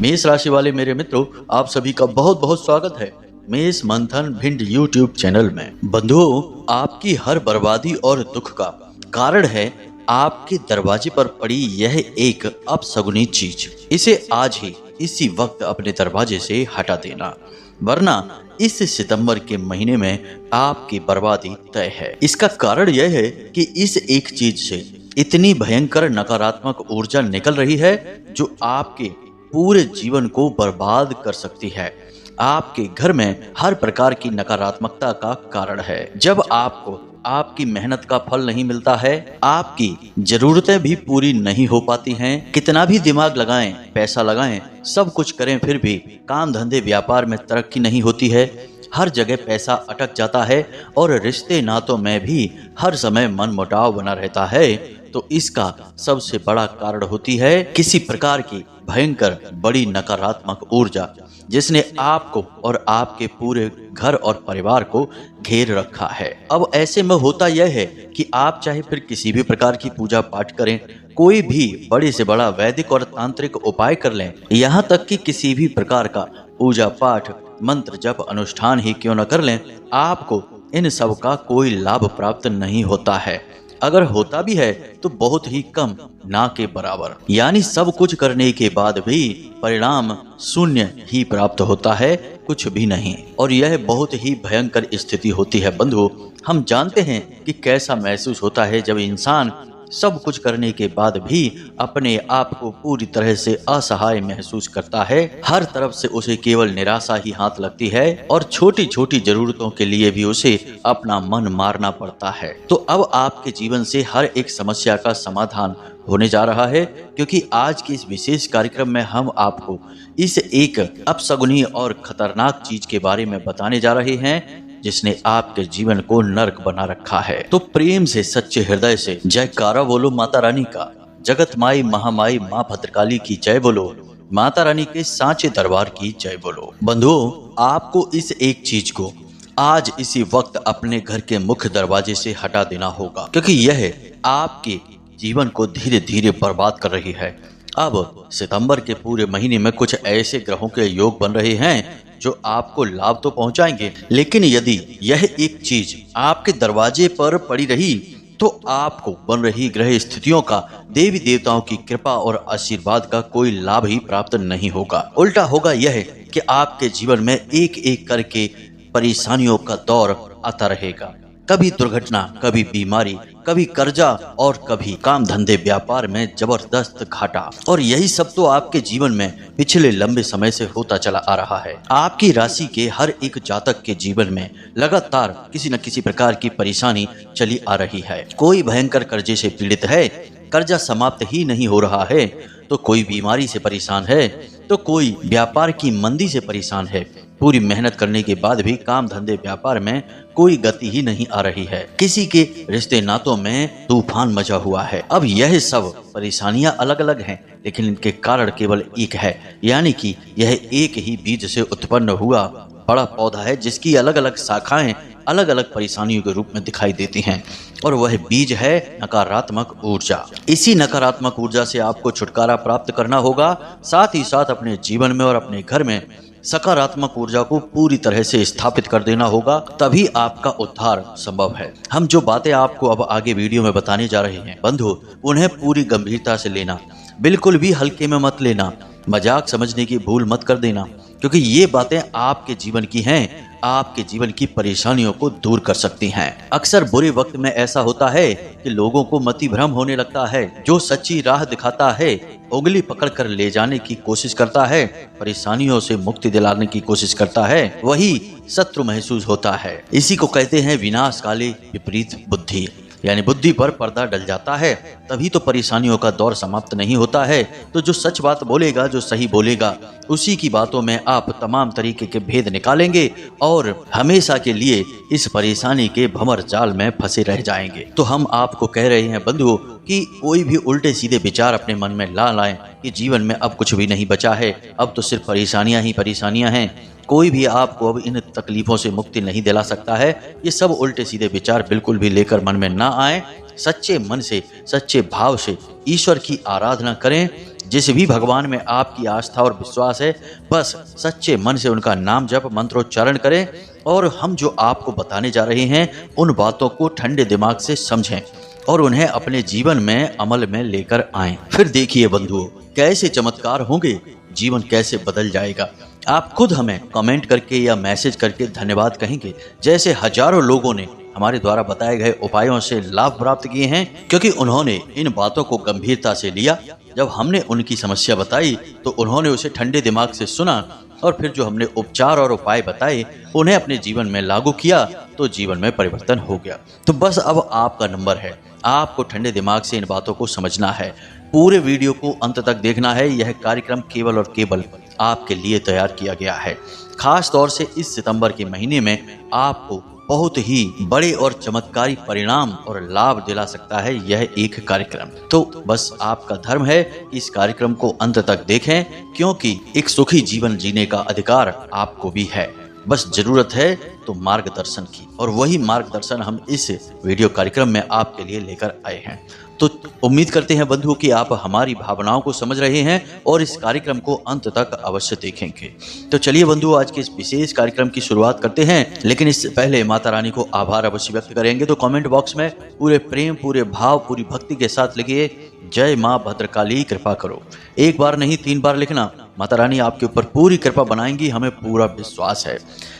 मेष राशि वाले मेरे मित्रों, आप सभी का बहुत बहुत स्वागत है मेष मंथन भिंड यूट्यूब चैनल में। बंधुओं, आपकी हर बर्बादी और दुख का कारण है आपके दरवाजे पर पड़ी यह एक अपशगुनी चीज। इसे आज ही इसी वक्त अपने दरवाजे से हटा देना, वरना इस सितंबर के महीने में आपकी बर्बादी तय है। इसका कारण यह है कि इस एक चीज से इतनी भयंकर नकारात्मक ऊर्जा निकल रही है जो आपके पूरे जीवन को बर्बाद कर सकती है। आपके घर में हर प्रकार की नकारात्मकता का कारण है। जब आपको आपकी मेहनत का फल नहीं मिलता है, आपकी जरूरतें भी पूरी नहीं हो पाती हैं, कितना भी दिमाग लगाएं, पैसा लगाएं, सब कुछ करें, फिर भी काम धंधे व्यापार में तरक्की नहीं होती है, हर जगह पैसा अटक जाता है और रिश्ते नातों में भी हर समय मनमुटाव बना रहता है, तो इसका सबसे बड़ा कारण होती है किसी प्रकार की भयंकर बड़ी नकारात्मक ऊर्जा जिसने आपको और आपके पूरे घर और परिवार को घेर रखा है। अब ऐसे में होता यह है कि आप चाहे फिर किसी भी प्रकार की पूजा पाठ करें, कोई भी बड़े से बड़ा वैदिक और तांत्रिक उपाय कर लें, यहाँ तक कि किसी भी प्रकार का पूजा पाठ मंत्र जप अनुष्ठान ही क्यों न कर लें, आपको इन सब का कोई लाभ प्राप्त नहीं होता है। अगर होता भी है तो बहुत ही कम, ना के बराबर। यानी सब कुछ करने के बाद भी परिणाम शून्य ही प्राप्त होता है, कुछ भी नहीं। और यह बहुत ही भयंकर स्थिति होती है। बंधुओं, हम जानते हैं कि कैसा महसूस होता है जब इंसान सब कुछ करने के बाद भी अपने आप को पूरी तरह से असहाय महसूस करता है। हर तरफ से उसे केवल निराशा ही हाथ लगती है और छोटी छोटी जरूरतों के लिए भी उसे अपना मन मारना पड़ता है। तो अब आपके जीवन से हर एक समस्या का समाधान होने जा रहा है, क्योंकि आज के इस विशेष कार्यक्रम में हम आपको इस एक अपशगुनी और खतरनाक चीज के बारे में बताने जा रहे हैं जिसने आपके जीवन को नर्क बना रखा है। तो प्रेम से, सच्चे हृदय से जयकारा बोलो माता रानी का। जगत माई महामाई माँ भद्रकाली की जय बोलो। माता रानी के सांचे दरबार की जय बोलो। बंधुओं, आपको इस एक चीज को आज इसी वक्त अपने घर के मुख्य दरवाजे से हटा देना होगा, क्योंकि यह आपके जीवन को धीरे धीरे बर्बाद कर रही है। अब सितंबर के पूरे महीने में कुछ ऐसे ग्रहों के योग बन रहे हैं जो आपको लाभ तो पहुंचाएंगे, लेकिन यदि यह एक चीज आपके दरवाजे पर पड़ी रही तो आपको बन रही ग्रह स्थितियों का, देवी देवताओं की कृपा और आशीर्वाद का कोई लाभ ही प्राप्त नहीं होगा। उल्टा होगा यह कि आपके जीवन में एक एक करके परेशानियों का दौर आता रहेगा। कभी दुर्घटना, कभी बीमारी, कभी कर्जा और कभी काम धंधे व्यापार में जबरदस्त घाटा। और यही सब तो आपके जीवन में पिछले लंबे समय से होता चला आ रहा है। आपकी राशि के हर एक जातक के जीवन में लगातार किसी न किसी प्रकार की परेशानी चली आ रही है। कोई भयंकर कर्जे से पीड़ित है, कर्जा समाप्त ही नहीं हो रहा है, तो कोई बीमारी से परेशान है, तो कोई व्यापार की मंदी से परेशान है। पूरी मेहनत करने के बाद भी काम धंधे व्यापार में कोई गति ही नहीं आ रही है। किसी के रिश्ते नातों में तूफान मचा हुआ है। अब यह सब परेशानियां अलग अलग हैं, लेकिन इनके कारण केवल एक है, यानी कि यह एक ही बीज से उत्पन्न हुआ बड़ा पौधा है जिसकी अलग अलग शाखाएं अलग अलग परेशानियों के रूप में दिखाई देती हैं, और वह बीज है नकारात्मक ऊर्जा। इसी नकारात्मक ऊर्जा से आपको छुटकारा प्राप्त करना होगा, साथ ही साथ अपने जीवन में और अपने घर में सकारात्मक ऊर्जा को पूरी तरह से स्थापित कर देना होगा, तभी आपका उद्धार संभव है। हम जो बातें आपको अब आगे वीडियो में बताने जा रहे हैं बंधु, उन्हें पूरी गंभीरता से लेना, बिल्कुल भी हल्के में मत लेना, मजाक समझने की भूल मत कर देना, क्योंकि ये बातें आपके जीवन की हैं, आपके जीवन की परेशानियों को दूर कर सकती हैं। अक्सर बुरे वक्त में ऐसा होता है कि लोगों को मति भ्रम होने लगता है। जो सच्ची राह दिखाता है, उंगली पकड़ कर ले जाने की कोशिश करता है, परेशानियों से मुक्ति दिलाने की कोशिश करता है, वही शत्रु महसूस होता है। इसी को कहते हैं विनाशकाले विपरीत बुद्धि, यानी बुद्धि पर पर्दा डल जाता है, तभी तो परेशानियों का दौर समाप्त नहीं होता है। तो जो सच बात बोलेगा, जो सही बोलेगा, उसी की बातों में आप तमाम तरीके के भेद निकालेंगे और हमेशा के लिए इस परेशानी के भंवर जाल में फंसे रह जाएंगे। तो हम आपको कह रहे हैं बंधुओं कि कोई भी उल्टे सीधे विचार अपने मन में ला लाएं कि जीवन में अब कुछ भी नहीं बचा है, अब तो सिर्फ परेशानियां ही परेशानियां हैं, कोई भी आपको अब इन तकलीफों से मुक्ति नहीं दिला सकता है। ये सब उल्टे सीधे विचार बिल्कुल भी लेकर मन में ना आए। सच्चे मन से, सच्चे भाव से ईश्वर की आराधना करें, जिस भी भगवान में आपकी आस्था और विश्वास है, बस सच्चे मन से उनका नाम जप मंत्रोच्चारण करें और हम जो आपको बताने जा रहे हैं उन बातों को ठंडे दिमाग से समझें और उन्हें अपने जीवन में अमल में लेकर आएं। फिर देखिए बंधुओं, कैसे चमत्कार होंगे, जीवन कैसे बदल जाएगा। आप खुद हमें कमेंट करके या मैसेज करके धन्यवाद कहेंगे, जैसे हजारों लोगों ने हमारे द्वारा बताए गए उपायों से लाभ प्राप्त किए हैं, क्योंकि उन्होंने इन बातों को गंभीरता से लिया। जब हमने उनकी समस्या बताई तो उन्होंने उसे ठंडे दिमाग से सुना और फिर जो हमने उपचार और उपाय बताए उन्हें अपने जीवन में लागू किया तो जीवन में परिवर्तन हो गया। तो बस अब आपका नंबर है, आपको ठंडे दिमाग से इन बातों को समझना है, पूरे वीडियो को अंत तक देखना है। यह कार्यक्रम केवल और केवल आपके लिए तैयार किया गया है। खास तौर से इस सितंबर के महीने में आपको बहुत ही बड़े और चमत्कारी परिणाम और लाभ दिला सकता है यह एक कार्यक्रम। तो बस आपका धर्म है इस कार्यक्रम को अंत तक देखें, क्योंकि एक सुखी जीवन जीने का अधिकार आपको भी है। बस जरूरत है तो मार्गदर्शन की, और वही मार्गदर्शन हम इस वीडियो कार्यक्रम में आपके लिए लेकर आए हैं। तो उम्मीद करते हैं बंधुओं कि आप हमारी भावनाओं को समझ रहे हैं और इस कार्यक्रम को अंत तक अवश्य देखेंगे। तो चलिए बंधुओं, आज के इस विशेष कार्यक्रम की शुरुआत करते हैं, लेकिन इससे पहले माता रानी को आभार अवश्य व्यक्त करेंगे। तो कमेंट बॉक्स में पूरे प्रेम, पूरे भाव, पूरी भक्ति के साथ लिखिए, जय माँ भद्रकाली कृपा करो। एक बार नहीं 3 बार लिखना, माता रानी आपके ऊपर पूरी कृपा बनाएंगी, हमें पूरा विश्वास है।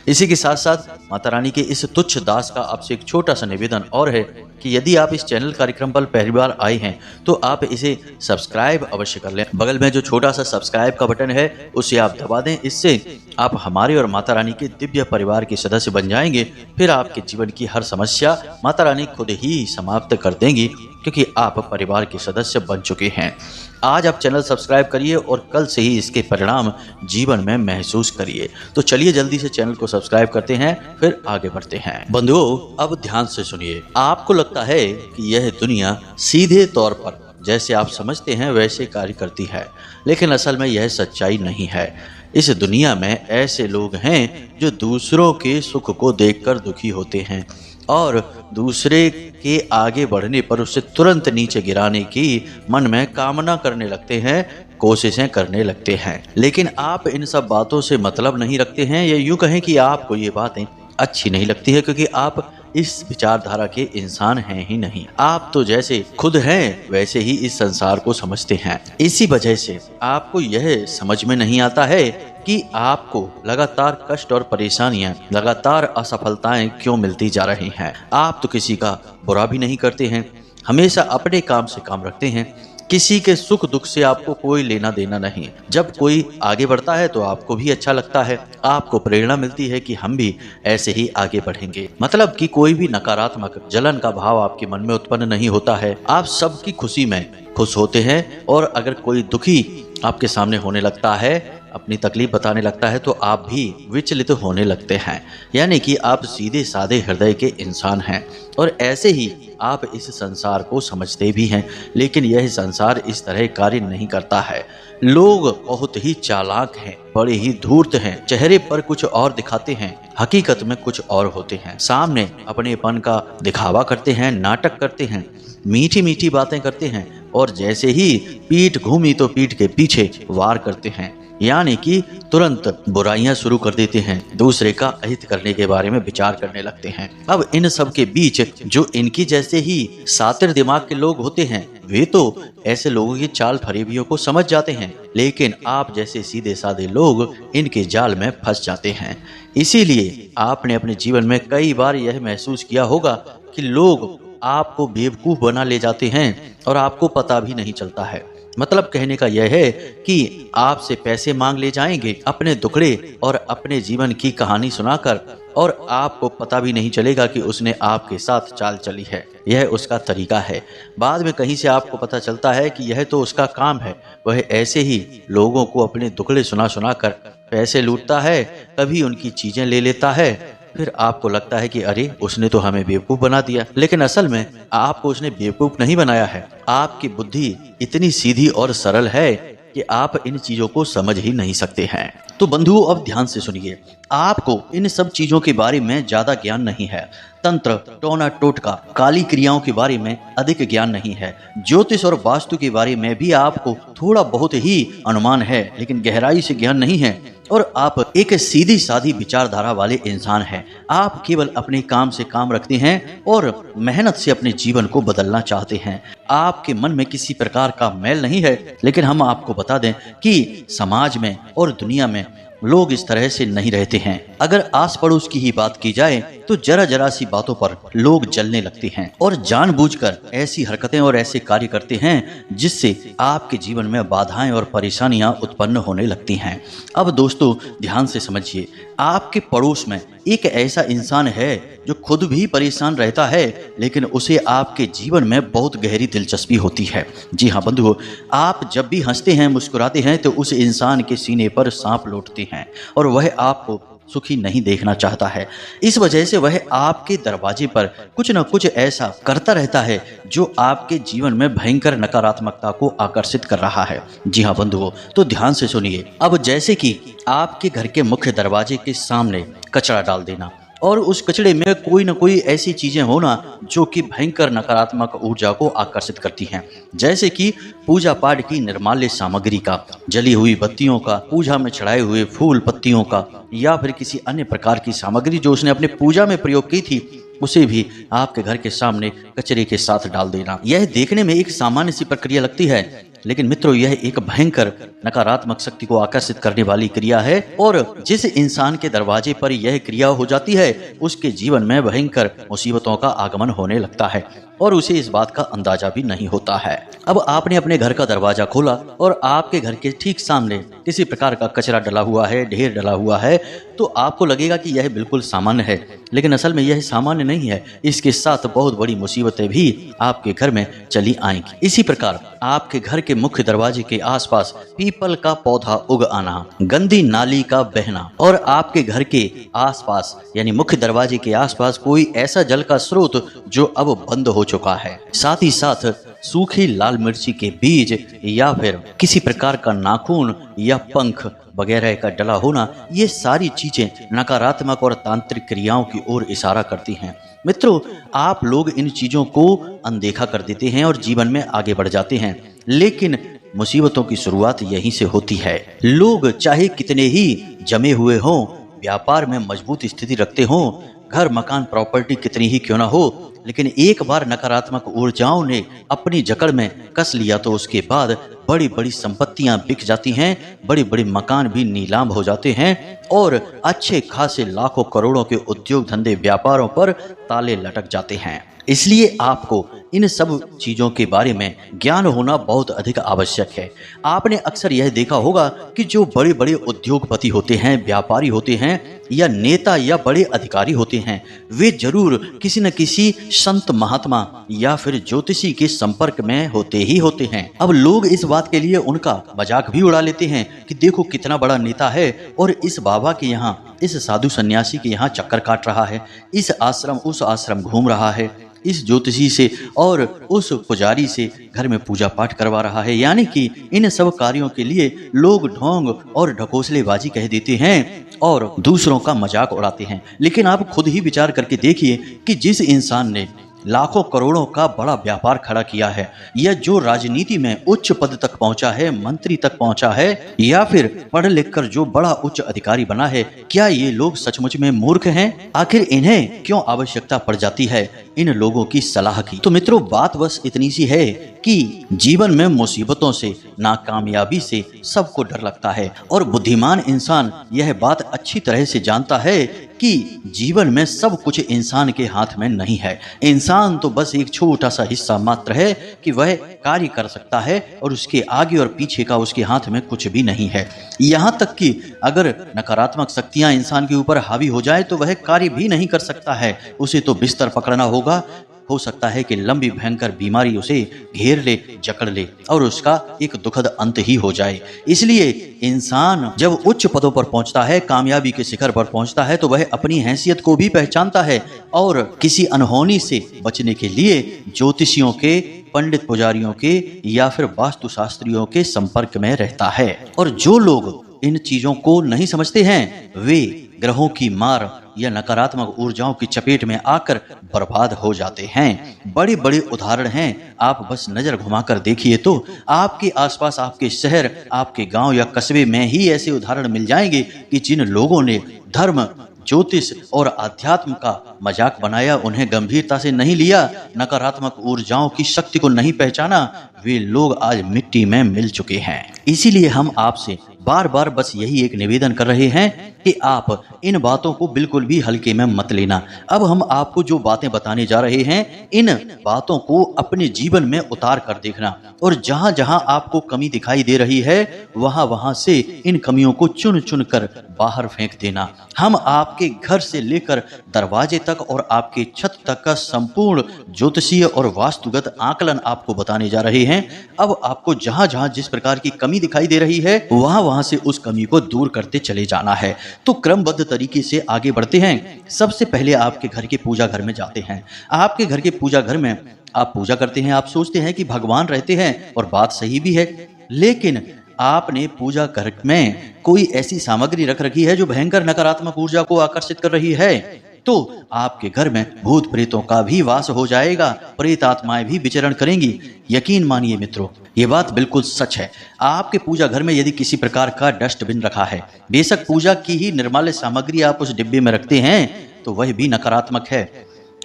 इसी के साथ साथ माता रानी के इस तुच्छ दास का आपसे एक छोटा सा निवेदन और है कि यदि आप इस चैनल कार्यक्रम पर पहली बार आए हैं तो आप इसे सब्सक्राइब अवश्य कर लें। बगल में जो छोटा सा सब्सक्राइब का बटन है उसे आप दबा दें, इससे आप हमारे और माता रानी के दिव्य परिवार के सदस्य बन जाएंगे। फिर आपके जीवन की हर समस्या माता रानी खुद ही समाप्त कर देंगी, क्योंकि आप परिवार के सदस्य बन चुके हैं। आज आप चैनल सब्सक्राइब करिए और कल से ही इसके परिणाम जीवन में महसूस करिए। तो चलिए जल्दी से चैनल को सब्सक्राइब करते हैं, फिर आगे बढ़ते हैं। बंधुओं, अब ध्यान से सुनिए। आपको लगता है कि यह दुनिया सीधे तौर पर जैसे आप समझते हैं वैसे कार्य करती है, लेकिन असल में यह सच्चाई नहीं है। इस दुनिया में ऐसे लोग हैं जो दूसरों के सुख को देखकर दुखी होते हैं और दूसरे के आगे बढ़ने पर उसे तुरंत नीचे गिराने की मन में कामना करने लगते हैं, कोशिशें करने लगते हैं। लेकिन आप इन सब बातों से मतलब नहीं रखते हैं, या यूं कहें कि आपको ये बातें अच्छी नहीं लगती है, क्योंकि आप इस विचारधारा के इंसान हैं ही नहीं। आप तो जैसे खुद हैं वैसे ही इस संसार को समझते हैं। इसी वजह से आपको यह समझ में नहीं आता है कि आपको लगातार कष्ट और परेशानियां, लगातार असफलताएं क्यों मिलती जा रही हैं। आप तो किसी का बुरा भी नहीं करते हैं, हमेशा अपने काम से काम रखते हैं, किसी के सुख दुख से आपको कोई लेना देना नहीं। जब कोई आगे बढ़ता है तो आपको भी अच्छा लगता है, आपको प्रेरणा मिलती है कि हम भी ऐसे ही आगे बढ़ेंगे। मतलब कि कोई भी नकारात्मक जलन का भाव आपके मन में उत्पन्न नहीं होता है। आप सबकी खुशी में खुश होते हैं, और अगर कोई दुखी आपके सामने होने लगता है, अपनी तकलीफ बताने लगता है, तो आप भी विचलित होने लगते हैं। यानी कि आप सीधे साधे हृदय के इंसान हैं, और ऐसे ही आप इस संसार को समझते भी हैं। लेकिन यह संसार इस तरह कार्य नहीं करता है। लोग बहुत ही चालाक हैं, बड़े ही धूर्त हैं, चेहरे पर कुछ और दिखाते हैं, हकीकत में कुछ और होते हैं। सामने अपनेपन का दिखावा करते हैं, नाटक करते हैं, मीठी मीठी बातें करते हैं, और जैसे ही पीठ घूमी तो पीठ के पीछे वार करते हैं। यानी कि तुरंत बुराइयां शुरू कर देते हैं, दूसरे का अहित करने के बारे में विचार करने लगते हैं। अब इन सब के बीच जो इनकी जैसे ही सातिर दिमाग के लोग होते हैं, वे तो ऐसे लोगों की चाल फरेबियों को समझ जाते हैं, लेकिन आप जैसे सीधे साधे लोग इनके जाल में फंस जाते हैं। इसीलिए आपने अपने जीवन में कई बार यह महसूस किया होगा कि लोग आपको बेवकूफ बना ले जाते हैं और आपको पता भी नहीं चलता है। मतलब कहने का यह है कि आपसे पैसे मांग ले जाएंगे अपने दुखड़े और अपने जीवन की कहानी सुनाकर, और आपको पता भी नहीं चलेगा कि उसने आपके साथ चाल चली है। यह उसका तरीका है। बाद में कहीं से आपको पता चलता है कि यह तो उसका काम है। वह ऐसे ही लोगों को अपने दुखड़े सुना सुना कर पैसे लूटता है, कभी उनकी चीजें ले लेता है। फिर आपको लगता है कि अरे उसने तो हमें बेवकूफ बना दिया, लेकिन असल में आपको उसने बेवकूफ नहीं बनाया है। आपकी बुद्धि इतनी सीधी और सरल है कि आप इन चीजों को समझ ही नहीं सकते हैं। तो बंधुओं, अब ध्यान से सुनिए। आपको इन सब चीजों के बारे में ज्यादा ज्ञान नहीं है। तंत्र, टोना टोटका, काली क्रियाओं के बारे में अधिक ज्ञान नहीं है। ज्योतिष और वास्तु के बारे में भी आपको थोड़ा बहुत ही अनुमान है, लेकिन गहराई से ज्ञान नहीं है। और आप एक सीधी सादी विचारधारा वाले इंसान हैं। आप केवल अपने काम से काम रखते हैं और मेहनत से अपने जीवन को बदलना चाहते हैं। आपके मन में किसी प्रकार का मैल नहीं है, लेकिन हम आपको बता दें कि समाज में और दुनिया में लोग इस तरह से नहीं रहते हैं। अगर आस पड़ोस की ही बात की जाए तो जरा जरा सी बातों पर लोग जलने लगते हैं और जानबूझकर ऐसी हरकतें और ऐसे कार्य करते हैं जिससे आपके जीवन में बाधाएं और परेशानियां उत्पन्न होने लगती हैं। अब दोस्तों ध्यान से समझिए, आपके पड़ोस में एक ऐसा इंसान है जो खुद भी परेशान रहता है, लेकिन उसे आपके जीवन में बहुत गहरी दिलचस्पी होती है। जी हाँ बंधुओं, आप जब भी हंसते हैं, मुस्कुराते हैं तो उस इंसान के सीने पर सांप लौटते हैं और वह आपको सुखी नहीं देखना चाहता है। इस वजह से वह आपके दरवाजे पर कुछ न कुछ ऐसा करता रहता है जो आपके जीवन में भयंकर नकारात्मकता को आकर्षित कर रहा है। जी हाँ बंधुओं, तो ध्यान से सुनिए। अब जैसे कि आपके घर के मुख्य दरवाजे के सामने कचरा डाल देना और उस कचड़े में कोई न कोई ऐसी चीजें होना जो कि भयंकर नकारात्मक ऊर्जा को आकर्षित करती हैं, जैसे कि पूजा पाठ की निर्माल्य सामग्री का, जली हुई बत्तियों का, पूजा में चढ़ाए हुए फूल पत्तियों का, या फिर किसी अन्य प्रकार की सामग्री जो उसने अपने पूजा में प्रयोग की थी उसे भी आपके घर के सामने कचरे के साथ डाल देना। यह देखने में एक सामान्य सी प्रक्रिया लगती है, लेकिन मित्रों यह एक भयंकर नकारात्मक शक्ति को आकर्षित करने वाली क्रिया है और जिस इंसान के दरवाजे पर यह क्रिया हो जाती है उसके जीवन में भयंकर मुसीबतों का आगमन होने लगता है और उसे इस बात का अंदाजा भी नहीं होता है। अब आपने अपने घर का दरवाजा खोला और आपके घर के ठीक सामने किसी प्रकार का कचरा डला हुआ है, ढेर डला हुआ है, तो आपको लगेगा कि यह बिल्कुल सामान्य है, लेकिन असल में यह सामान्य नहीं है। इसके साथ बहुत बड़ी मुसीबतें भी आपके घर में चली आएंगी। इसी प्रकार आपके घर के मुख्य दरवाजे के आसपास पीपल का पौधा उग आना, गंदी नाली का बहना और आपके घर के आसपास यानी मुख्य दरवाजे के आसपास कोई ऐसा जल का स्रोत जो अब बंद हो चुका है, साथ ही साथ सूखी लाल मिर्ची के बीज या फिर किसी प्रकार का नाखून या पंख वगैरह का डला होना, ये सारी चीजें नकारात्मक और तांत्रिक क्रियाओं की ओर इशारा करती हैं। मित्रों, आप लोग इन चीजों को अनदेखा कर देते हैं और जीवन में आगे बढ़ जाते हैं, लेकिन मुसीबतों की शुरुआत यहीं से होती है। लोग चाहे कितने ही जमे हुए हों, व्यापार में मजबूत स्थिति रखते हों, घर मकान प्रॉपर्टी कितनी ही क्यों ना हो, लेकिन एक बार नकारात्मक ऊर्जाओं ने अपनी जकड़ में कस लिया तो उसके बाद बड़ी बड़ी संपत्तियां बिक जाती हैं, बड़े बड़े मकान भी नीलाम हो जाते हैं और अच्छे खासे लाखों करोड़ों के उद्योग धंधे व्यापारों पर ताले लटक जाते हैं। इसलिए आपको इन सब चीजों के बारे में ज्ञान होना बहुत अधिक आवश्यक है। आपने अक्सर यह देखा होगा कि जो बड़े बड़े उद्योगपति होते हैं, व्यापारी होते हैं या नेता या बड़े अधिकारी होते हैं, वे जरूर किसी न किसी संत महात्मा या फिर ज्योतिषी के संपर्क में होते ही होते हैं। अब लोग इस बात के लिए उनका मजाक भी उड़ा लेते हैं कि देखो कितना बड़ा नेता है और इस बाबा के यहाँ, इस साधु सन्यासी के यहाँ चक्कर काट रहा है, इस आश्रम उस आश्रम घूम रहा है, इस ज्योतिषी से और उस पुजारी से घर में पूजा पाठ करवा रहा है। यानी कि इन सब कार्यों के लिए लोग ढोंग और ढकोसलेबाजी कह देते हैं और दूसरों का मजाक उड़ाते हैं। लेकिन आप खुद ही विचार करके देखिए कि जिस इंसान ने लाखों करोड़ों का बड़ा व्यापार खड़ा किया है या जो राजनीति में उच्च पद तक पहुंचा है, मंत्री तक पहुंचा है या फिर पढ़ लिख कर जो बड़ा उच्च अधिकारी बना है, क्या ये लोग सचमुच में मूर्ख हैं? आखिर इन्हें क्यों आवश्यकता पड़ जाती है इन लोगों की सलाह की? तो मित्रों, बात बस इतनी सी है कि जीवन में मुसीबतों से, नाकामयाबी से सबको डर लगता है और बुद्धिमान इंसान यह बात अच्छी तरह से जानता है कि जीवन में सब कुछ इंसान के हाथ में नहीं है। इंसान तो बस एक छोटा सा हिस्सा मात्र है कि वह कार्य कर सकता है और उसके आगे और पीछे का उसके हाथ में कुछ भी नहीं है। यहाँ तक कि अगर नकारात्मक शक्तियां इंसान के ऊपर हावी हो जाए तो वह कार्य भी नहीं कर सकता है। उसे तो बिस्तर पकड़ना होगा, हो सकता है कि लंबी भयंकर बीमारी उसे घेर ले, जकड़ ले और उसका एक दुखद अंत ही हो जाए। इसलिए इंसान जब उच्च पदों पर पहुंचता है, कामयाबी के शिखर पर पहुंचता है, तो वह अपनी हैसियत को भी पहचानता है और किसी अनहोनी से बचने के लिए ज्योतिषियों के, पंडित पुजारियों के या फिर वास्तुशास्त्रियों के संपर्क में रहता है। और जो लोग इन चीजों को नहीं समझते हैं वे ग्रहों की मार या नकारात्मक ऊर्जाओं की चपेट में आकर बर्बाद हो जाते हैं। बड़े बड़े उदाहरण हैं, आप बस नजर घुमाकर देखिए तो आपके आसपास, आपके शहर, आपके गांव या कस्बे में ही ऐसे उदाहरण मिल जाएंगे कि जिन लोगों ने धर्म, ज्योतिष और आध्यात्म का मजाक बनाया, उन्हें गंभीरता से नहीं लिया, नकारात्मक ऊर्जाओं की शक्ति को नहीं पहचाना, वे लोग आज मिट्टी में मिल चुके हैं। इसीलिए हम आपसे बार बार बस यही एक निवेदन कर रहे हैं कि आप इन बातों को बिल्कुल भी हल्के में मत लेना। अब हम आपको जो बातें बताने जा रहे हैं, इन बातों को अपने जीवन में उतार कर देखना और जहां जहां आपको कमी दिखाई दे रही है वहां वहां से इन कमियों को चुन चुन कर बाहर फेंक देना। हम आपके घर से लेकर दरवाजे तक और आपके छत तक का संपूर्ण ज्योतिषीय और वास्तुगत आकलन आपको बताने जा रहे हैं। अब आपको जहां जहां जिस प्रकार की कमी दिखाई दे रही है वहां वहां से उस कमी को दूर करते चले जाना है। तो क्रमबद्ध तरीके से आगे बढ़ते हैं। सबसे पहले आपके घर के पूजा घर में जाते हैं। आपके घर के पूजा घर में आप पूजा करते हैं, आप सोचते हैं कि भगवान रहते हैं और बात सही भी है, लेकिन आपने पूजा घर में कोई ऐसी सामग्री रख रखी है जो भयंकर नकारात्मक ऊर्जा को आकर्षित कर रही है, तो आपके घर में भूत प्रेतों का भी वास हो जाएगा, प्रेत आत्माएं भी विचरण करेंगी। यकीन मानिए मित्रों, ये बात बिल्कुल सच है। आपके पूजा घर में यदि किसी प्रकार का डस्टबिन रखा है, बेशक पूजा की ही निर्माल्य सामग्री आप उस डिब्बे में रखते हैं, तो वह भी नकारात्मक है।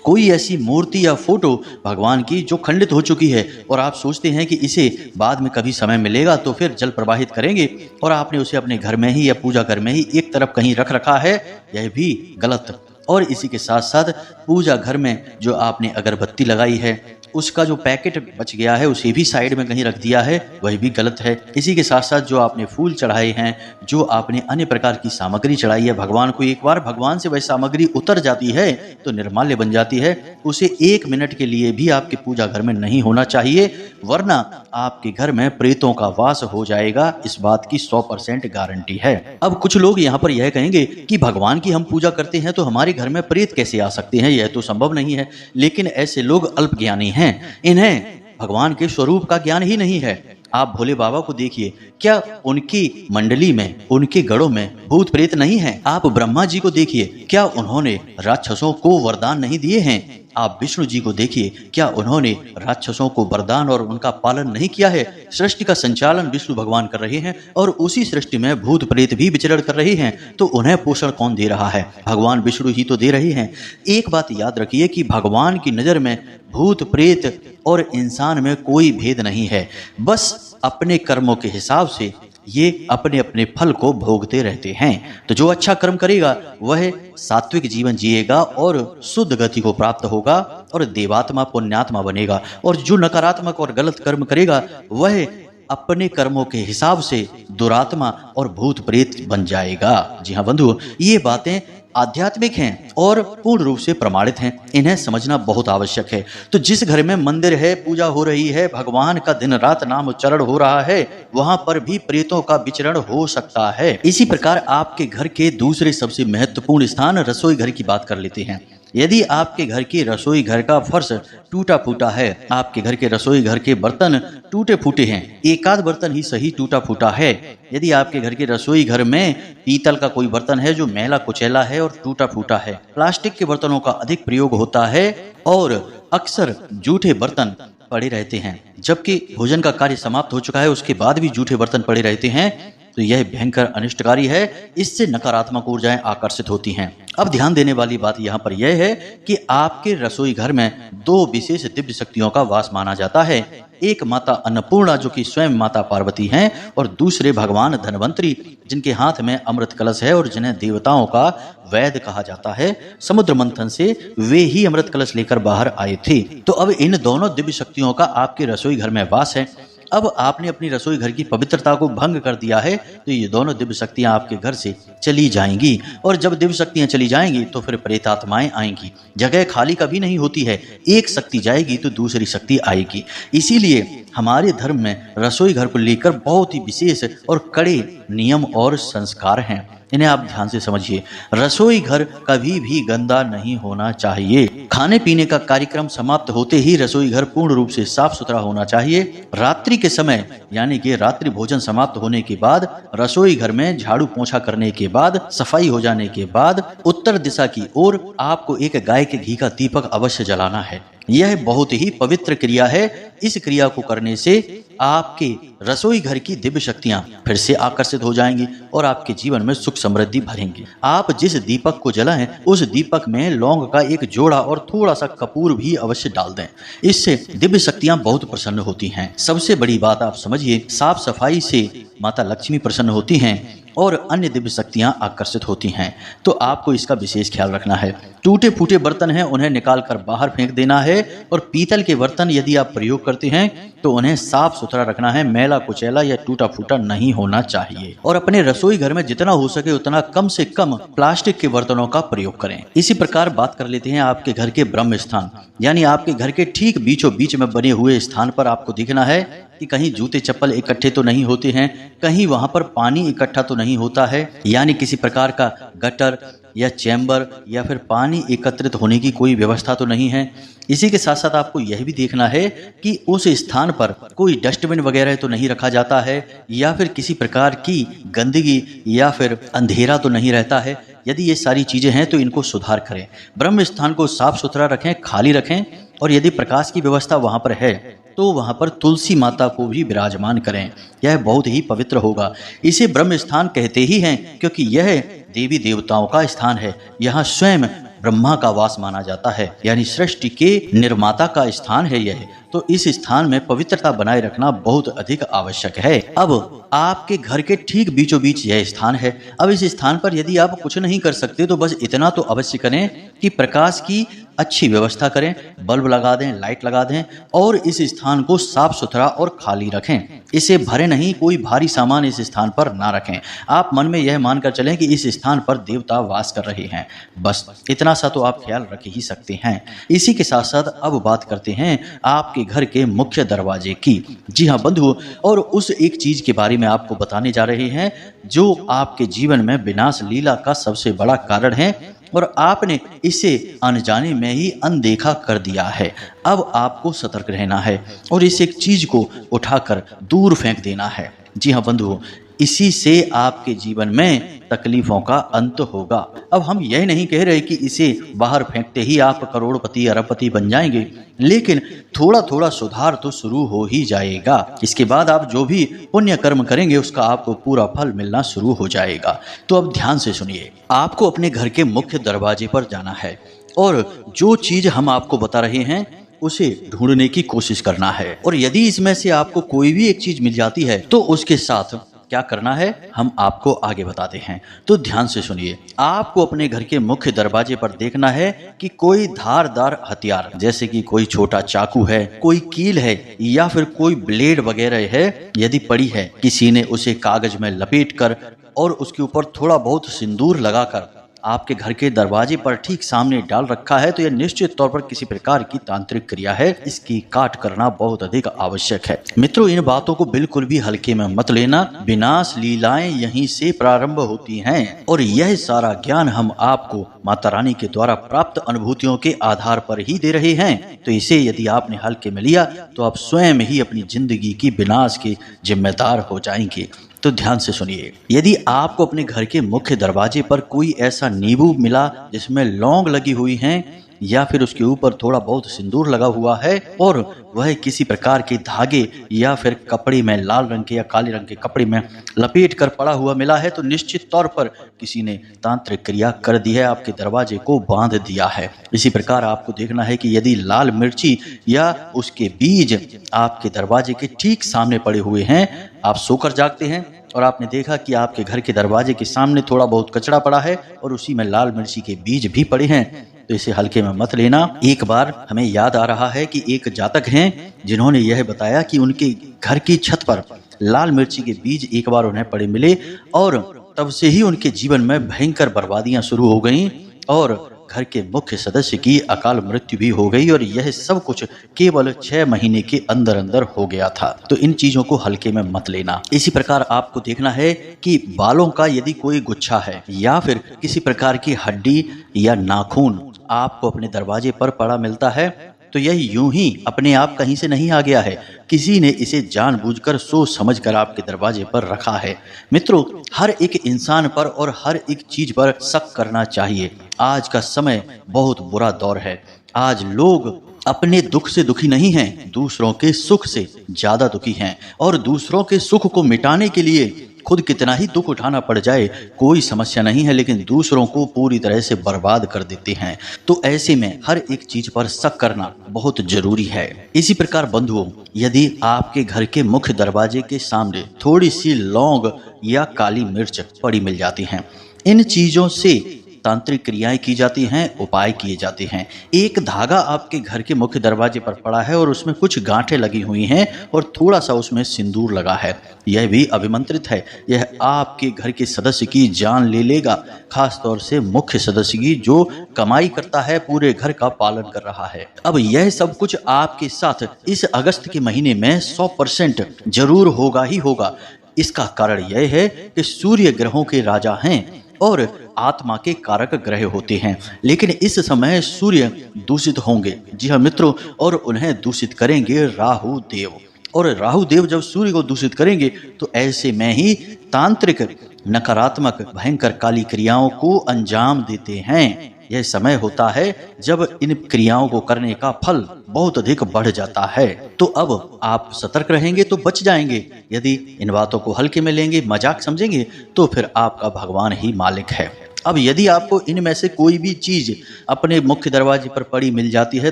कोई ऐसी मूर्ति या फोटो भगवान की जो खंडित हो चुकी है और आप सोचते हैं कि इसे बाद में कभी समय मिलेगा तो फिर जल प्रवाहित करेंगे, और आपने उसे अपने घर में ही या पूजा घर में ही एक तरफ कहीं रख रखा है, यह भी गलत। और इसी के साथ साथ पूजा घर में जो आपने अगरबत्ती लगाई है उसका जो पैकेट बच गया है उसे भी साइड में कहीं रख दिया है, वह भी गलत है। इसी के साथ साथ जो आपने फूल चढ़ाए हैं, जो आपने अन्य प्रकार की सामग्री चढ़ाई है भगवान को, एक बार भगवान से वह सामग्री उतर जाती है तो निर्माल्य बन जाती है। उसे 1 मिनट के लिए भी आपके पूजा घर में नहीं होना चाहिए, वरना आपके घर में प्रेतों का वास हो जाएगा। इस बात की 100% गारंटी है। अब कुछ लोग यहाँ पर यह कहेंगे कि भगवान की हम पूजा करते हैं तो हमारे घर में प्रेत कैसे आ सकते हैं, यह तो संभव नहीं है। लेकिन ऐसे लोग अल्पज्ञानी हैं, इन्हें भगवान के स्वरूप का ज्ञान ही नहीं है। आप भोले बाबा को देखिए, क्या उनकी मंडली में, उनके गढ़ों में भूत प्रेत नहीं है? आप ब्रह्मा जी को देखिए, क्या उन्होंने राक्षसों को वरदान नहीं दिए हैं? आप विष्णु जी को देखिए, क्या उन्होंने राक्षसों को वरदान और उनका पालन नहीं किया है? सृष्टि का संचालन विष्णु भगवान कर रहे हैं और उसी सृष्टि में भूत प्रेत भी विचरण कर रहे हैं, तो उन्हें पोषण कौन दे रहा है? भगवान विष्णु ही तो दे रहे हैं। एक बात याद रखिए कि भगवान की नजर में भूत प्रेत और इंसान में कोई भेद नहीं है, बस अपने कर्मों के हिसाब से ये अपने अपने फल को भोगते रहते हैं। तो जो अच्छा कर्म करेगा वह सात्विक जीवन जिएगा और शुद्ध गति को प्राप्त होगा और देवात्मा पुण्यात्मा बनेगा, और जो नकारात्मक और गलत कर्म करेगा वह अपने कर्मों के हिसाब से दुरात्मा और भूत प्रेत बन जाएगा। जी हाँ बंधु, ये बातें आध्यात्मिक हैं और पूर्ण रूप से प्रमाणित हैं, इन्हें समझना बहुत आवश्यक है। तो जिस घर में मंदिर है, पूजा हो रही है, भगवान का दिन रात नाम उच्चारण हो रहा है, वहां पर भी प्रेतों का विचरण हो सकता है। इसी प्रकार आपके घर के दूसरे सबसे महत्वपूर्ण स्थान रसोई घर की बात कर लेते हैं। यदि आपके घर की रसोई घर का फर्श टूटा फूटा है, आपके घर के रसोई घर के बर्तन टूटे फूटे हैं, एक आध बर्तन ही सही टूटा फूटा है, यदि आपके घर के रसोई घर में पीतल का कोई बर्तन है जो मैला कुचैला है और टूटा फूटा है, प्लास्टिक के बर्तनों का अधिक प्रयोग होता है और अक्सर जूठे बर्तन पड़े रहते हैं, जबकि भोजन का कार्य समाप्त हो चुका है उसके बाद भी जूठे बर्तन पड़े रहते हैं, तो यह भयंकर अनिष्टकारी है। इससे नकारात्मक ऊर्जाएं आकर्षित होती हैं। अब ध्यान देने वाली बात यहाँ पर यह है कि आपके रसोई घर में 2 विशेष दिव्य शक्तियों का वास माना जाता है। एक माता अन्नपूर्णा जो कि स्वयं माता पार्वती हैं, और दूसरे भगवान धन्वंतरी जिनके हाथ में अमृत कलश है और जिन्हें देवताओं का वैद्य कहा जाता है। समुद्र मंथन से वे ही अमृत कलश लेकर बाहर आए थे। तो अब इन दोनों दिव्य शक्तियों का आपके रसोई घर में वास है। अब आपने अपनी रसोई घर की पवित्रता को भंग कर दिया है, तो ये दोनों दिव्य शक्तियां आपके घर से चली जाएंगी, और जब दिव्य शक्तियां चली जाएंगी तो फिर प्रेतात्माएं आएंगी। जगह खाली कभी नहीं होती है, एक शक्ति जाएगी तो दूसरी शक्ति आएगी। इसीलिए हमारे धर्म में रसोई घर को लेकर बहुत ही विशेष और कड़े नियम और संस्कार हैं। इन्हें आप ध्यान से समझिए। रसोई घर कभी भी गंदा नहीं होना चाहिए। खाने पीने का कार्यक्रम समाप्त होते ही रसोई घर पूर्ण रूप से साफ सुथरा होना चाहिए। रात्रि के समय यानी कि रात्रि भोजन समाप्त होने के बाद रसोई घर में झाड़ू पोछा करने के बाद, सफाई हो जाने के बाद उत्तर दिशा की ओर आपको एक गाय के घी का दीपक अवश्य जलाना है। यह बहुत ही पवित्र क्रिया है। इस क्रिया को करने से आपके रसोई घर की दिव्य शक्तियां फिर से आकर्षित हो जाएंगी और आपके जीवन में सुख समृद्धि भरेंगी। आप जिस दीपक को जलाएं उस दीपक में लौंग का एक जोड़ा और थोड़ा सा कपूर भी अवश्य डाल दें। इससे दिव्य शक्तियां बहुत प्रसन्न होती हैं। सबसे बड़ी बात आप समझिए, साफ सफाई से माता लक्ष्मी प्रसन्न होती हैं और अन्य दिव्य शक्तियां आकर्षित होती हैं। तो आपको इसका विशेष ख्याल रखना है। टूटे फूटे बर्तन हैं उन्हें निकाल कर बाहर फेंक देना है और पीतल के बर्तन यदि आप प्रयोग करते हैं तो उन्हें साफ सुथरा रखना है। मैला कुचैला या टूटा फूटा नहीं होना चाहिए। और अपने रसोई घर में जितना हो सके उतना कम से कम प्लास्टिक के बर्तनों का प्रयोग करें। इसी प्रकार बात कर लेते हैं आपके घर के ब्रह्म स्थान, यानी आपके घर के ठीक बीचों बीच में बने हुए स्थान पर आपको देखना है कि कहीं जूते चप्पल इकट्ठे तो नहीं होते हैं, कहीं वहां पर पानी इकट्ठा तो नहीं होता है, यानी किसी प्रकार का गटर या चैम्बर या फिर पानी एकत्रित होने की कोई व्यवस्था तो नहीं है। इसी के साथ साथ आपको यह भी देखना है कि उस स्थान पर कोई डस्टबिन वगैरह तो नहीं रखा जाता है या फिर किसी प्रकार की गंदगी या फिर अंधेरा तो नहीं रहता है। यदि ये सारी चीजें हैं तो इनको सुधार करें। ब्रह्म स्थान को साफ सुथरा रखें, खाली रखें और यदि प्रकाश की व्यवस्था वहां पर है तो वहां पर तुलसी माता को भी विराजमान करें। यह बहुत ही पवित्र होगा। इसे ब्रह्म स्थान कहते ही हैं क्योंकि यह देवी देवताओं का स्थान है। यहाँ स्वयं ब्रह्मा का वास माना जाता है, यानी सृष्टि के निर्माता का स्थान है यह। तो इस स्थान में पवित्रता बनाए रखना बहुत अधिक आवश्यक है। अब आपके घर के ठीक बीचों बीच यह स्थान है। अब इस स्थान पर यदि आप कुछ नहीं कर सकते तो बस इतना तो अवश्य करें कि प्रकाश की अच्छी व्यवस्था करें, बल्ब लगा दें, लाइट लगा दें और इस स्थान को साफ सुथरा और खाली रखें। इसे भरे नहीं, कोई भारी सामान इस स्थान पर ना रखें। आप मन में यह मानकर चलें कि इस स्थान पर देवता वास कर रहे हैं। बस इतना सा तो आप ख्याल रख ही सकते हैं। इसी के साथ साथ अब बात करते हैं आपके घर के मुख्य दरवाजे की। जी हाँ बंधु, और उस एक चीज के बारे में आपको बताने जा रहे हैं जो आपके जीवन में विनाश लीला का सबसे बड़ा कारण है और आपने इसे अनजाने में ही अनदेखा कर दिया है। अब आपको सतर्क रहना है और इस एक चीज को उठाकर दूर फेंक देना है। जी हाँ बंधुओं, इसी से आपके जीवन में तकलीफों का अंत होगा। अब हम यह नहीं कह रहे कि इसे बाहर फेंकते ही आप करोड़पति अरबपति बन जाएंगे, लेकिन थोड़ा थोड़ा सुधार तो शुरू हो ही जाएगा। इसके बाद आप जो भी पुण्य कर्म करेंगे उसका आपको पूरा फल मिलना शुरू हो जाएगा। तो अब ध्यान से सुनिए, आपको अपने घर के मुख्य दरवाजे पर जाना है और जो चीज हम आपको बता रहे हैं उसे ढूंढने की कोशिश करना है। और यदि इसमें से आपको कोई भी एक चीज मिल जाती है तो उसके साथ क्या करना है हम आपको आगे बताते हैं। तो ध्यान से सुनिए, आपको अपने घर के मुख्य दरवाजे पर देखना है कि कोई धारदार हथियार जैसे कि कोई छोटा चाकू है, कोई कील है या फिर कोई ब्लेड वगैरह है, यदि पड़ी है किसी ने उसे कागज में लपेट कर और उसके ऊपर थोड़ा बहुत सिंदूर लगाकर आपके घर के दरवाजे पर ठीक सामने डाल रखा है तो यह निश्चित तौर पर किसी प्रकार की तांत्रिक क्रिया है। इसकी काट करना बहुत अधिक आवश्यक है। मित्रों, इन बातों को बिल्कुल भी हल्के में मत लेना। विनाश लीलाएं यहीं से प्रारंभ होती हैं और यह सारा ज्ञान हम आपको माता रानी के द्वारा प्राप्त अनुभूतियों के आधार पर ही दे रहे हैं। तो इसे यदि आपने हल्के में लिया तो आप स्वयं ही अपनी जिंदगी की विनाश के जिम्मेदार हो जाएंगे। तो ध्यान से सुनिए, यदि आपको अपने घर के मुख्य दरवाजे पर कोई ऐसा नींबू मिला जिसमें लौंग लगी हुई हैं या फिर उसके ऊपर थोड़ा बहुत सिंदूर लगा हुआ है और वह किसी प्रकार के धागे या फिर कपड़े में, लाल रंग के या काले रंग के कपड़े में लपेट कर पड़ा हुआ मिला है तो निश्चित तौर पर किसी ने तांत्रिक क्रिया कर दी है, आपके दरवाजे को बांध दिया है। इसी प्रकार आपको देखना है कि यदि लाल मिर्ची या उसके बीज आपके दरवाजे के ठीक सामने पड़े हुए हैं, आप सोकर जागते हैं और आपने देखा कि आपके घर के दरवाजे के सामने थोड़ा बहुत कचरा पड़ा है और उसी में लाल मिर्ची के बीज भी पड़े हैं, तो इसे हल्के में मत लेना। एक बार हमें याद आ रहा है कि एक जातक हैं जिन्होंने यह बताया कि उनके घर की छत पर लाल मिर्ची के बीज एक बार उन्हें पड़े मिले और तब से ही उनके जीवन में भयंकर बर्बादियां शुरू हो गईं और घर के मुख्य सदस्य की अकाल मृत्यु भी हो गई और यह सब कुछ केवल 6 महीने के अंदर अंदर हो गया था। तो इन चीजों को हल्के में मत लेना। इसी प्रकार आपको देखना है कि बालों का यदि कोई गुच्छा है या फिर किसी प्रकार की हड्डी या नाखून आपको अपने दरवाजे पर पड़ा मिलता है तो यह यूं ही अपने आप कहीं से नहीं आ गया है। किसी ने इसे जानबूझकर सोच समझकर आपके दरवाजे पर रखा है। मित्रों, हर एक इंसान पर और हर एक चीज पर शक करना चाहिए। आज का समय बहुत बुरा दौर है। आज लोग अपने दुख से दुखी नहीं हैं, दूसरों के सुख से ज्यादा दुखी हैं और दूसरों के सुख को मिटाने के लिए खुद कितना ही दुख उठाना पड़ जाए कोई समस्या नहीं है, लेकिन दूसरों को पूरी तरह से बर्बाद कर देते हैं। तो ऐसे में हर एक चीज पर शक करना बहुत जरूरी है। इसी प्रकार बंधुओं, यदि आपके घर के मुख्य दरवाजे के सामने थोड़ी सी लौंग या काली मिर्च पड़ी मिल जाती हैं, इन चीजों से तांत्रिक क्रियाएं की जाती हैं, उपाय किए जाते हैं। एक धागा आपके घर के मुख्य दरवाजे पर पड़ा है और उसमें कुछ गांठें लगी हुई हैं और थोड़ा सा उसमें सिंदूर लगा है, यह भी अभिमंत्रित है। यह आपके घर के सदस्य की जान ले लेगा, खास तौर से मुख्य सदस्य की जो कमाई करता है, पूरे घर का पालन कर रहा है। अब यह सब कुछ आपके साथ इस अगस्त के महीने में 100% जरूर होगा ही होगा। इसका कारण यह है कि सूर्य ग्रहों के राजा हैं और आत्मा के कारक ग्रह होते हैं, लेकिन इस समय सूर्य दूषित होंगे। जी हाँ मित्रों, और उन्हें दूषित करेंगे राहु देव। और राहु देव जब सूर्य को दूषित करेंगे तो ऐसे में ही तांत्रिक नकारात्मक भयंकर काली क्रियाओं को अंजाम देते हैं। यह समय होता है जब इन क्रियाओं को करने का फल बहुत अधिक बढ़ जाता है। तो अब आप सतर्क रहेंगे तो बच जाएंगे। यदि इन बातों को हल्के में लेंगे, मजाक समझेंगे, तो फिर आपका भगवान ही मालिक है। अब यदि आपको इनमें से कोई भी चीज अपने मुख्य दरवाजे पर पड़ी मिल जाती है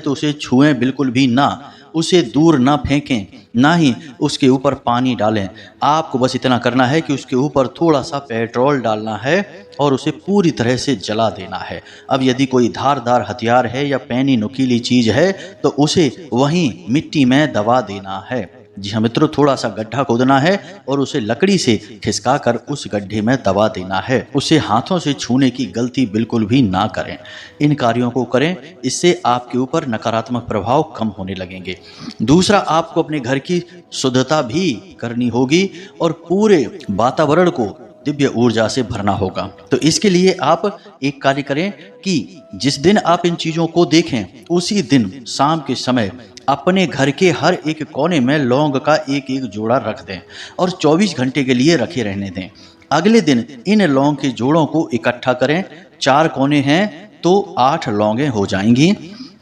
तो उसे छुएं बिल्कुल भी ना, उसे दूर ना फेंकें, ना ही उसके ऊपर पानी डालें। आपको बस इतना करना है कि उसके ऊपर थोड़ा सा पेट्रोल डालना है और उसे पूरी तरह से जला देना है। अब यदि कोई धारदार हथियार है या पैनी नुकीली चीज है तो उसे वहीं मिट्टी में दबा देना है। जी हाँ मित्रों, थोड़ा सा गड्ढा खोदना है और उसे लकड़ी से खिसका कर उस गड्ढे में दबा देना है। उसे हाथों से छूने की गलती बिल्कुल भी ना करें। इन कार्यों को करें, इससे आपके ऊपर नकारात्मक प्रभाव कम होने लगेंगे। दूसरा, आपको अपने घर की शुद्धता भी करनी होगी और पूरे वातावरण को दिव्य ऊर्जा से भरना होगा। तो इसके लिए आप एक कार्य करें कि जिस दिन आप इन चीजों को देखें उसी दिन शाम के समय अपने घर के हर एक कोने में लौंग का एक एक जोड़ा रख दें और 24 घंटे के लिए रखे रहने दें। अगले दिन इन लौंग के जोड़ों को इकट्ठा करें। 4 कोने हैं तो 8 लौंगें हो जाएंगी,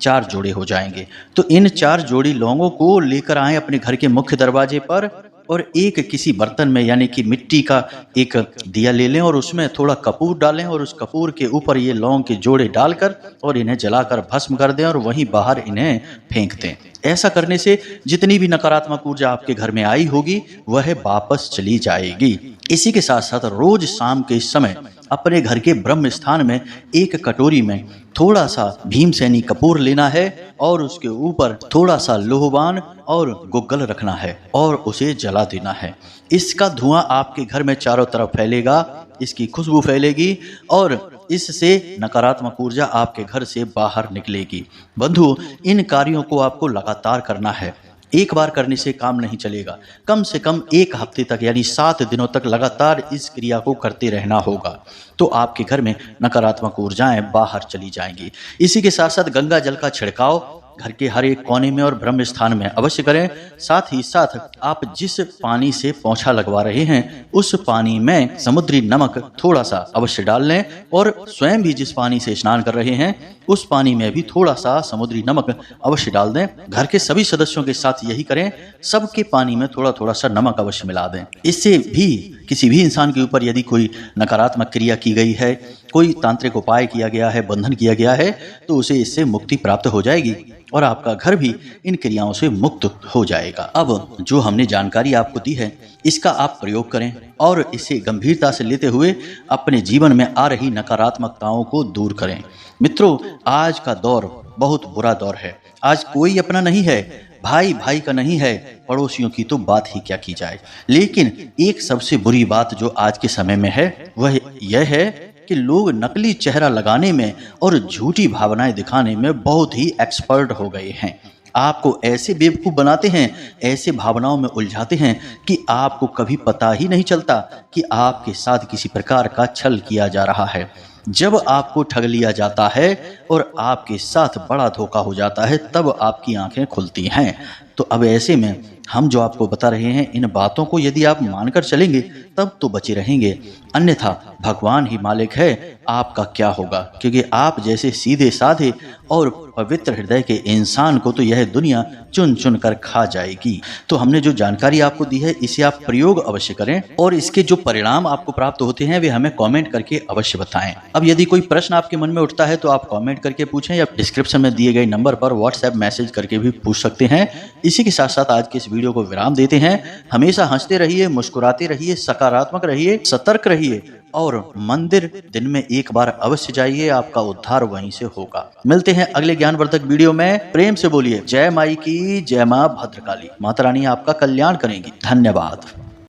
4 जोड़े हो जाएंगे। तो इन 4 जोड़ी लौंगों को लेकर आए अपने घर के मुख्य दरवाजे पर और एक किसी बर्तन में यानी कि मिट्टी का एक दिया ले लें और उसमें थोड़ा कपूर डालें और उस कपूर के ऊपर ये लौंग के जोड़े डालकर और इन्हें जलाकर भस्म कर दें और वहीं बाहर इन्हें फेंक दें। ऐसा करने से जितनी भी नकारात्मक ऊर्जा आपके घर में आई होगी वह वापस चली जाएगी। इसी के साथ साथ रोज शाम के समय अपने घर के ब्रह्म स्थान में एक कटोरी में थोड़ा सा भीमसेनी कपूर लेना है और उसके ऊपर थोड़ा सा लोहवान और गुग्गल रखना है और उसे जला देना है। इसका धुआं आपके घर में चारों तरफ फैलेगा, इसकी खुशबू फैलेगी और इससे नकारात्मक ऊर्जा आपके घर से बाहर निकलेगी। बंधु, इन कार्यों को आपको लगातार करना है। एक बार करने से काम नहीं चलेगा, कम से कम 1 हफ्ते तक यानी 7 दिनों तक लगातार इस क्रिया को करते रहना होगा। तो आपके घर में नकारात्मक ऊर्जाएं बाहर चली जाएंगी। इसी के साथ साथ गंगा जल का छिड़काव घर के हर एक कोने में और ब्रह्म स्थान में अवश्य करें। साथ ही साथ आप जिस पानी से पोंछा लगवा रहे हैं उस पानी में समुद्री नमक थोड़ा सा अवश्य डाल लें और स्वयं भी जिस पानी से स्नान कर रहे हैं उस पानी में भी थोड़ा सा समुद्री नमक अवश्य डाल दें। घर के सभी सदस्यों के साथ यही करें, सबके पानी में थोड़ा थोड़ा सा नमक अवश्य मिला दें। इससे भी किसी भी इंसान के ऊपर यदि कोई नकारात्मक क्रिया की गई है, कोई तांत्रिक उपाय किया गया है, बंधन किया गया है, तो उसे इससे मुक्ति प्राप्त हो जाएगी और आपका घर भी इन क्रियाओं से मुक्त हो जाएगा। अब जो हमने जानकारी आपको दी है इसका आप प्रयोग करें और इसे गंभीरता से लेते हुए अपने जीवन में आ रही नकारात्मकताओं को दूर करें। मित्रों, आज का दौर बहुत बुरा दौर है। आज कोई अपना नहीं है, भाई भाई का नहीं है, पड़ोसियों की तो बात ही क्या की जाए। लेकिन एक सबसे बुरी बात जो आज के समय में है वह यह है कि लोग नकली चेहरा लगाने में और झूठी भावनाएं दिखाने में बहुत ही एक्सपर्ट हो गए हैं। आपको ऐसे बेवकूफ़ बनाते हैं, ऐसे भावनाओं में उलझाते हैं कि आपको कभी पता ही नहीं चलता कि आपके साथ किसी प्रकार का छल किया जा रहा है। जब आपको ठग लिया जाता है और आपके साथ बड़ा धोखा हो जाता है, तब आपकी आंखें खुलती हैं। तो अब ऐसे में हम जो आपको बता रहे हैं, इन बातों को यदि आप मानकर चलेंगे तब तो बचे रहेंगे, अन्यथा भगवान ही मालिक है आपका क्या होगा। क्योंकि आप जैसे सीधे साधे और पवित्र हृदय के इंसान को तो यह दुनिया चुन चुन कर खा जाएगी। तो हमने जो जानकारी आपको दी है, इसे आप प्रयोग अवश्य करें और इसके जो परिणाम आपको प्राप्त होते हैं वे हमें कमेंट करके अवश्य बताएं। अब यदि कोई प्रश्न आपके मन में उठता है तो आप कमेंट करके पूछें या डिस्क्रिप्शन में दिए गए नंबर पर व्हाट्सएप मैसेज करके भी पूछ सकते हैं। इसी के साथ साथ आज के इस वीडियो को विराम देते हैं। हमेशा हंसते रहिए, मुस्कुराते रहिए, सकारात्मक रहिए, सतर्क रहिए और मंदिर दिन में एक बार अवश्य जाइए, आपका उद्धार वहीं से होगा। मिलते हैं अगले ज्ञानवर्धक वीडियो में। प्रेम से बोलिए जय माई की, जय मां भद्रकाली। माता रानी आपका कल्याण करेंगी। धन्यवाद।